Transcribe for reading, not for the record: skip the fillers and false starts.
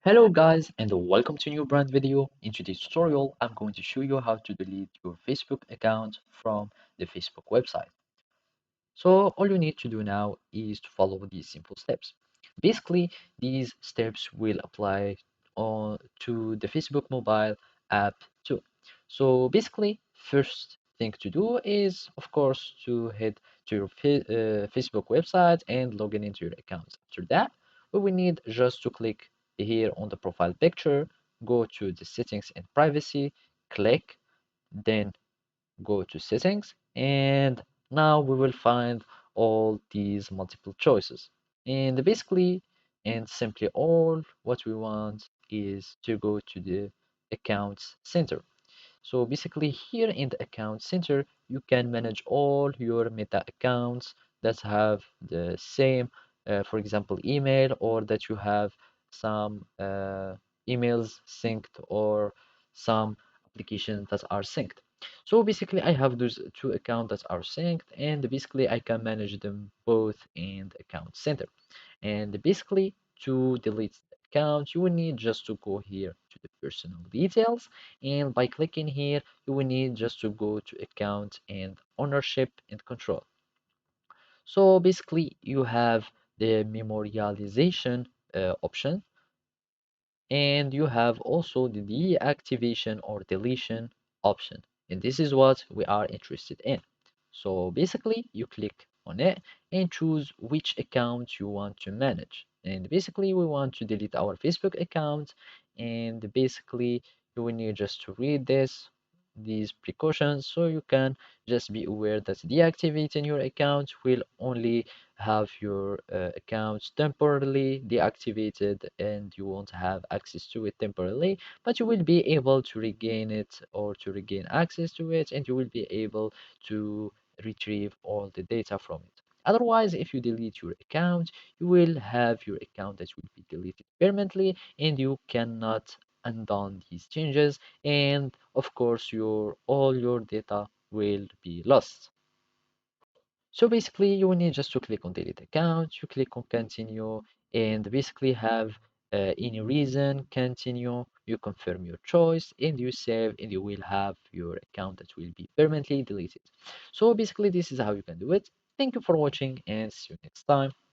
Hello guys and welcome to a new brand video. In today's tutorial, I'm going to show you how to delete your Facebook account from the Facebook website. So all you need to do now is to follow these simple steps. Basically, these steps will apply to the Facebook mobile app too. So basically, first thing to do is, of course, to head to your Facebook website and log in into your account. After that, we will need just to click here on the profile picture, go to the settings and privacy, click, then go to settings, and now we will find all these multiple choices. And basically and simply all what we want is to go to the accounts center. So basically here in the account center, you can manage all your meta accounts that have the same, for example, email, or that you have some emails synced or some applications that are synced. So basically I have those two accounts that are synced, and basically I can manage them both in the account center. And basically, to delete the account, you will need just to go here to the personal details. And by clicking here, you will need just to go to account and ownership and control. So basically, you have the memorialization option, and you have also the deactivation or deletion option. And this is what we are interested in. So basically, you click on it and choose which account you want to manage. And basically, we want to delete our Facebook account. And basically, you will need just to read these precautions, so you can just be aware that deactivating your account will only have your account temporarily deactivated, and you won't have access to it temporarily, but you will be able to regain it or to regain access to it, and you will be able to retrieve all the data from it. Otherwise, if you delete your account, you will have your account that will be deleted permanently, and you cannot undo these changes, and of course your all your data will be lost. So basically, you will need just to click on delete account, you click on continue, and basically have any reason, continue, you confirm your choice, and you save, and you will have your account that will be permanently deleted. So basically, this is how you can do it. Thank you for watching, and see you next time.